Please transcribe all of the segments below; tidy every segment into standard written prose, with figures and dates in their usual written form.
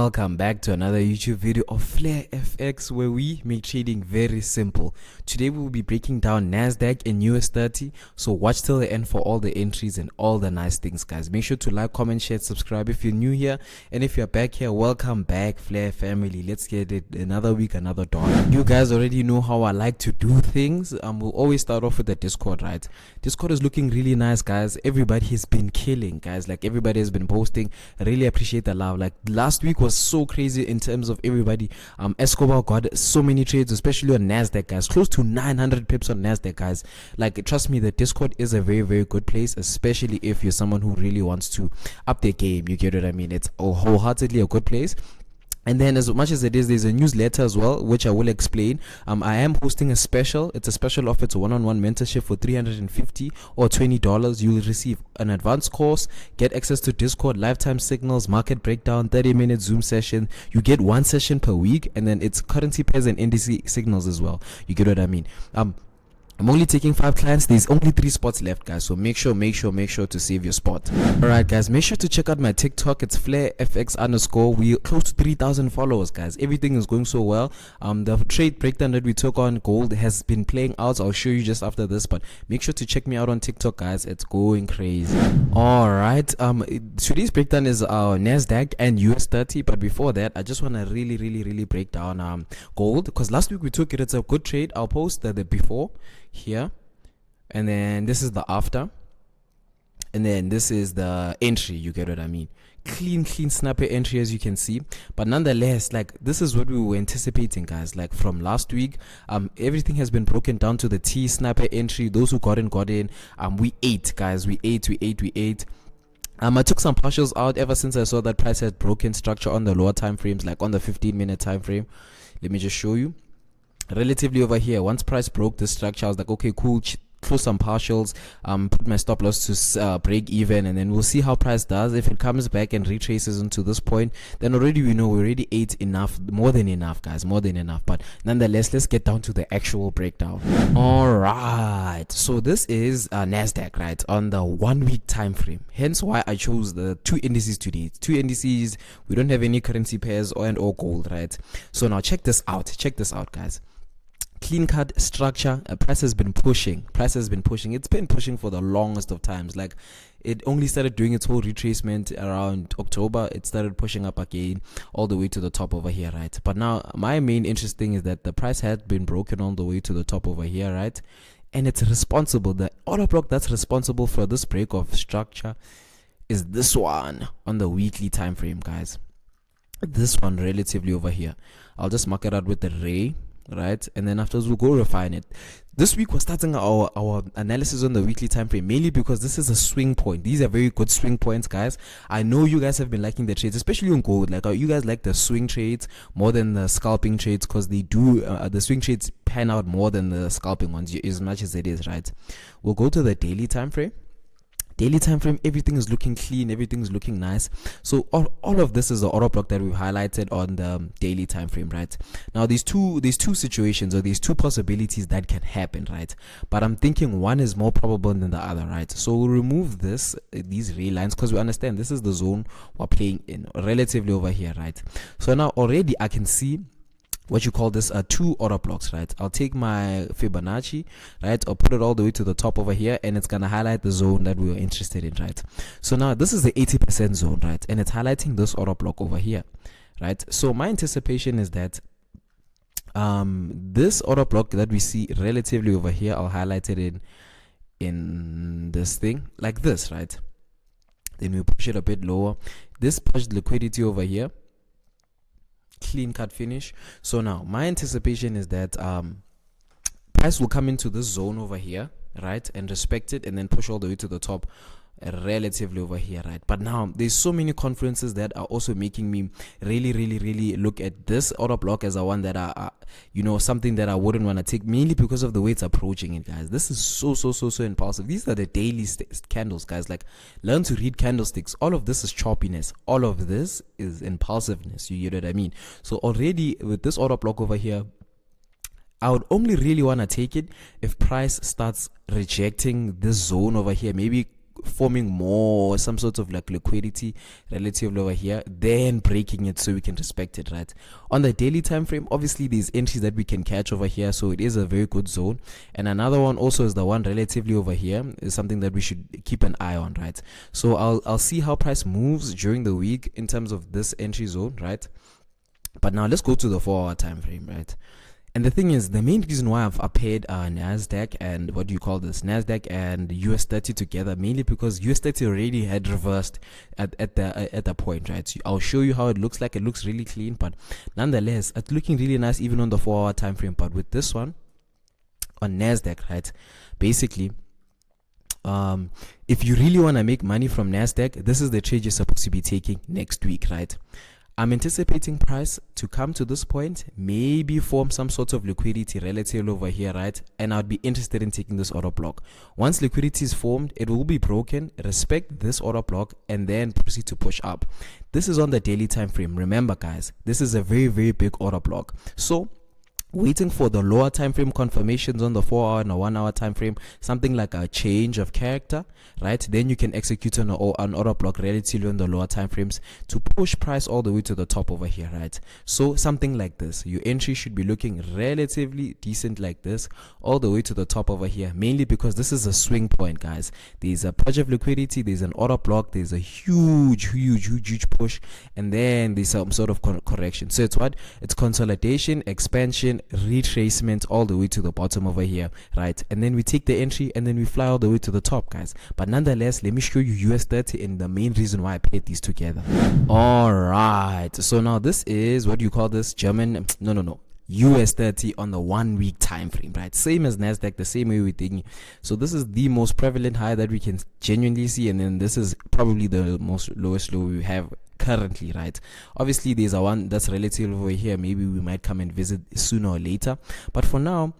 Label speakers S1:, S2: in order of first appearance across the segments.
S1: welcome back to another YouTube video of Flair FX, where we make trading very simple. Today we will be breaking down NASDAQ and US30, so watch till the end for all the entries and all the nice things, guys. Make sure to like, comment, share, subscribe if you're new here, and if you're back here, welcome back, Flair family. Let's get it. Another week, another dawn. You guys already know how I like to do things. We'll always start off with the Discord, right? Discord is looking really nice, guys. Everybody has been killing, guys. Like, everybody has been posting. I really appreciate the love. Like, last week was so crazy in terms of everybody. Escobar got so many trades, especially on NASDAQ, guys. Close to 900 pips on NASDAQ, guys. Like, trust me, the Discord is a very, very good place, especially if you're someone who really wants to up their game. You get what I mean? It's wholeheartedly a good place. And then, as much as it is, there's a newsletter as well, which I will explain. I am hosting a special. It's a special offer. It's a one-on-one mentorship for $350 or $20. You will receive an advanced course, get access to Discord, lifetime signals, market breakdown, 30-minute Zoom session. You get one session per week, and then it's currency pairs and indice signals as well. You get what I mean? I'm only taking 5 clients. There's only 3 spots left, guys, so make sure to save your spot. Alright, guys, make sure to check out my TikTok. It's FlairFX_. We're close to 3,000 followers, guys. Everything is going so well. The trade breakdown that we took on gold has been playing out. I'll show you just after this, but make sure to check me out on TikTok, guys. It's going crazy. Alright, today's breakdown is NASDAQ and US30, but before that, I just want to really break down gold, because last week we took it. It's a good trade. I'll post the before here, and then this is the after, and then this is the entry. You get what I mean? Clean snapper entry, as you can see. But nonetheless, like, this is what we were anticipating, guys. Like, from last week, everything has been broken down to the T snapper entry. Those who got in. We ate, guys. We ate. I took some partials out ever since I saw that price had broken structure on the lower time frames, like on the 15-minute time frame. Let me just show you. Relatively over here, once price broke this structure, I was like, okay, cool, close some partials, put my stop loss to break even, and then we'll see how price does. If it comes back and retraces into this point, then already we know we already ate enough, more than enough, guys, more than enough. But nonetheless, let's get down to the actual breakdown. All right, so this is NASDAQ, right, on the 1 week time frame. Hence why I chose the 2 indices today. 2 indices. We don't have any currency pairs or gold, right? So now check this out, guys. Clean cut structure. Price has been pushing. It's been pushing for the longest of times. Like, it only started doing its whole retracement around October. It started pushing up again all the way to the top over here, right? But now my main interest thing is that the price had been broken all the way to the top over here, right? And it's responsible. The order block that's responsible for this break of structure is this one on the weekly time frame, guys. This one relatively over here. I'll just mark it out with the ray, right? And then afterwards we'll go refine it. This week we're starting our analysis on the weekly time frame, mainly because this is a swing point. These are very good swing points, guys. I know you guys have been liking the trades, especially on gold. Like, you guys like the swing trades more than the scalping trades, because they do the swing trades pan out more than the scalping ones, as much as it is, right? We'll go to the daily time frame. Everything is looking clean, everything is looking nice. So all of this is the order block that we've highlighted on the daily time frame, right? Now, these two situations, or these 2 possibilities that can happen, right? But I'm thinking one is more probable than the other, right? So we'll remove these ray lines, because we understand this is the zone we're playing in, relatively over here, right? So now already I can see what you call this 2 order blocks, right? I'll take my Fibonacci, right? I'll put it all the way to the top over here, and it's gonna highlight the zone that we were interested in, right? So now this is the 80% zone, right? And it's highlighting this order block over here, right? So my anticipation is that this order block that we see relatively over here, I'll highlight it in this thing like this, right? Then we push it a bit lower. This pushed liquidity over here. Clean cut finish. So now my anticipation is that price will come into this zone over here, right, and respect it, and then push all the way to the top relatively over here, right? But now there's so many confluences that are also making me really look at this order block as a one that something that I wouldn't want to take, mainly because of the way it's approaching it, guys. This is so impulsive. These are the daily candles, guys. Like, learn to read candlesticks. All of this is choppiness, all of this is impulsiveness. You get what I mean? So already with this order block over here, I would only really want to take it if price starts rejecting this zone over here, maybe forming more, some sort of like liquidity relatively over here, then breaking it so we can respect it, right? On the daily time frame, obviously there's entries that we can catch over here, so it is a very good zone. And another one also is the one relatively over here, is something that we should keep an eye on, right? So I'll see how price moves during the week in terms of this entry zone, right? But now let's go to the 4-hour time frame, right? And the thing is, the main reason why I've paired NASDAQ and what do you call this, NASDAQ and US30 together, mainly because US30 already had reversed at the point, right? So I'll show you how it looks like. It looks really clean, but nonetheless, it's looking really nice even on the 4-hour time frame. But with this one on NASDAQ, right, basically, if you really want to make money from NASDAQ, this is the trade you're supposed to be taking next week, right? I'm anticipating price to come to this point, maybe form some sort of liquidity relative over here, right? And I'd be interested in taking this order block. Once liquidity is formed, it will be broken, respect this order block, and then proceed to push up. This is on the daily time frame. Remember, guys, this is a very, very big order block. So waiting for the lower time frame confirmations on the 4-hour and a 1-hour time frame, something like a change of character, right? Then you can execute an order block relatively on the lower time frames to push price all the way to the top over here, right? So something like this, your entry should be looking relatively decent like this all the way to the top over here, mainly because this is a swing point, guys. There's a purge of liquidity, there's an order block, there's a huge push, and then there's some sort of correction. So it's what? It's consolidation, expansion, retracement all the way to the bottom over here, right? And then we take the entry and then we fly all the way to the top, guys. But nonetheless, let me show you US30 and the main reason why I paired these together. All right, so now this is what you call this German US30 on the 1-week time frame, right? Same as NASDAQ, the same way we're thinking. So this is the most prevalent high that we can genuinely see, and then this is probably the most lowest low we have currently, right? Obviously there's a one that's relative over here, maybe we might come and visit sooner or later, but for now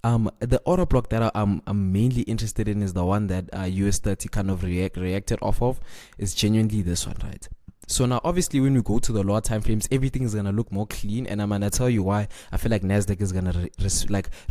S1: the order block that I'm mainly interested in is the one that US30 kind of reacted off of, is genuinely this one, right? So now obviously when we go to the lower time frames, everything is gonna look more clean, and I'm gonna tell you why I feel like NASDAQ is gonna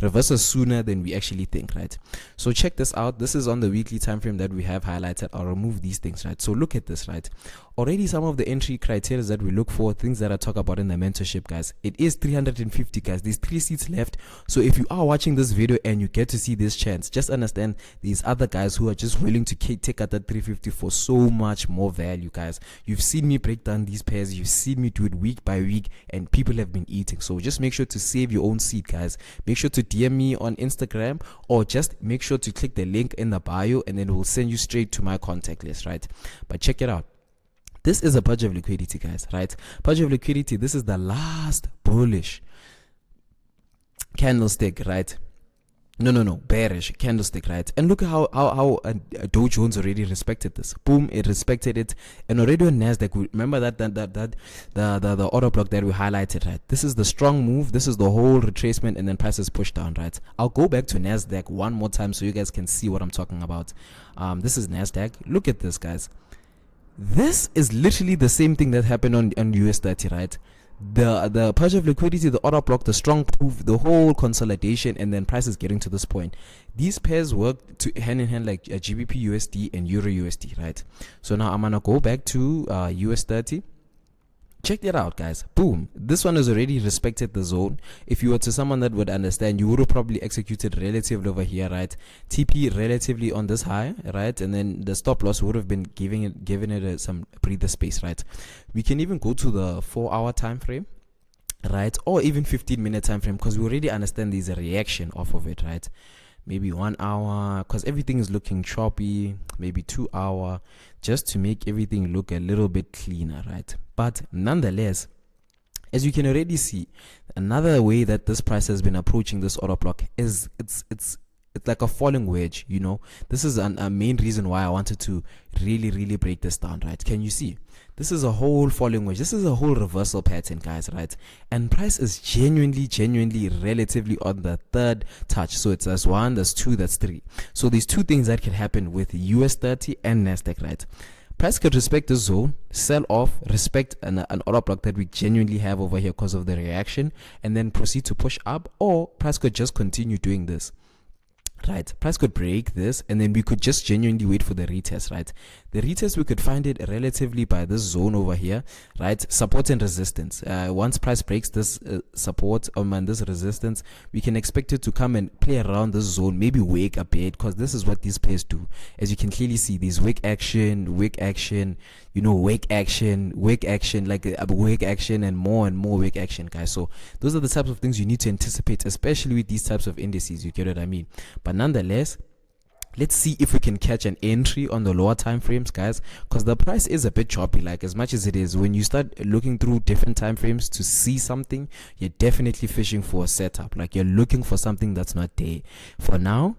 S1: reverse us sooner than we actually think, right? So check this out. This is on the weekly time frame that we have highlighted. I'll remove these things, right? So look at this, right? Already some of the entry criteria that we look for, things that I talk about in the mentorship, guys, it is 350, guys. There's 3 seats left. So if you are watching this video and you get to see this chance, just understand these other guys who are just willing to take out that 350 for so much more value, guys. You've seen me break down these pairs, you've seen me do it week by week, and people have been eating. So just make sure to save your own seat, guys. Make sure to DM me on Instagram, or just make sure to click the link in the bio, and then it will send you straight to my contact list, right? But check it out. This is a purge of liquidity, guys, right? Purge of liquidity. This is the last bullish candlestick, right? Bearish candlestick, right? And look at how Dow Jones already respected this. Boom, it respected it. And already on NASDAQ, remember that the order block that we highlighted, right? This is the strong move. This is the whole retracement, and then prices push down, right? I'll go back to NASDAQ one more time so you guys can see what I'm talking about. This is NASDAQ. Look at this, guys. This is literally the same thing that happened on US30, right? The purge of liquidity, the order block, the strong proof, the whole consolidation, and then prices getting to this point. These pairs work hand in hand like GBP USD and Euro USD, right? So now I'm gonna go back to US30. Check that out, guys. Boom, this one has already respected the zone. If you were to someone that would understand, you would have probably executed relatively over here, right? TP relatively on this high, right? And then the stop loss would have been giving it some breather space, right? We can even go to the 4-hour time frame, right? Or even 15-minute time frame, because we already understand there's a reaction off of it, right? Maybe 1 hour, because everything is looking choppy. Maybe 2 hour, just to make everything look a little bit cleaner, right? But nonetheless, as you can already see, another way that this price has been approaching this order block is it's like a falling wedge, you know. This is a main reason why I wanted to really break this down, right? Can you see? This is a whole falling wedge. This is a whole reversal pattern, guys, right? And price is genuinely relatively on the third touch. So it's that's 1, that's 2, that's 3. So there's 2 things that can happen with US30 and NASDAQ, right? Price could respect the zone, sell off, respect an order block that we genuinely have over here because of the reaction, and then proceed to push up, or price could just continue doing this. right? Price could break this, and then we could just genuinely wait for the retest, right? The retest, we could find it relatively by this zone over here, right? Support and resistance. Once price breaks this support and this resistance, we can expect it to come and play around this zone, maybe wake a bit, because this is what these pairs do. As you can clearly see, these wick action, you know, wake action, like a wake action, and more wake action, guys. So those are the types of things you need to anticipate, especially with these types of indices. You get what I mean? But nonetheless, let's see if we can catch an entry on the lower time frames, guys, because the price is a bit choppy. Like, as much as it is, when you start looking through different time frames to see something, you're definitely fishing for a setup. Like, you're looking for something that's not there. For now,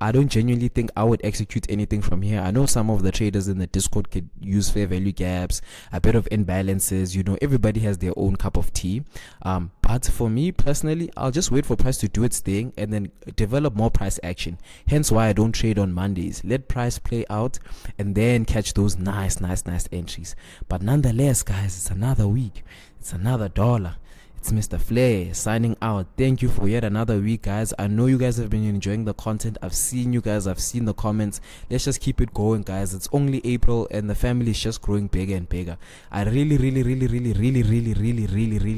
S1: I don't genuinely think I would execute anything from here. I know some of the traders in the Discord could use fair value gaps, a bit of imbalances. You know, everybody has their own cup of tea. But for me personally, I'll just wait for price to do its thing and then develop more price action. Hence why I don't trade on Mondays. Let price play out and then catch those nice entries. But nonetheless, guys, it's another week. It's another dollar. It's Mr. Flair signing out. Thank you for yet another week, guys. I know you guys have been enjoying the content. I've seen you guys. I've seen the comments. Let's just keep it going, guys. It's only April and the family is just growing bigger and bigger. I really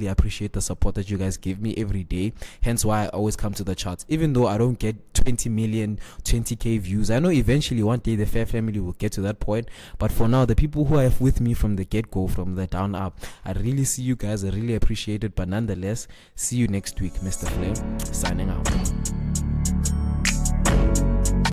S1: appreciate the support that you guys give me every day. Hence why I always come to the charts. Even though I don't get 20 million, 20k views. I know eventually one day the Fair family will get to that point. But for now, the people who are with me from the get-go, from the down up, I really see you guys. I really appreciate it. But nonetheless, see you next week. Mr. Flame signing out.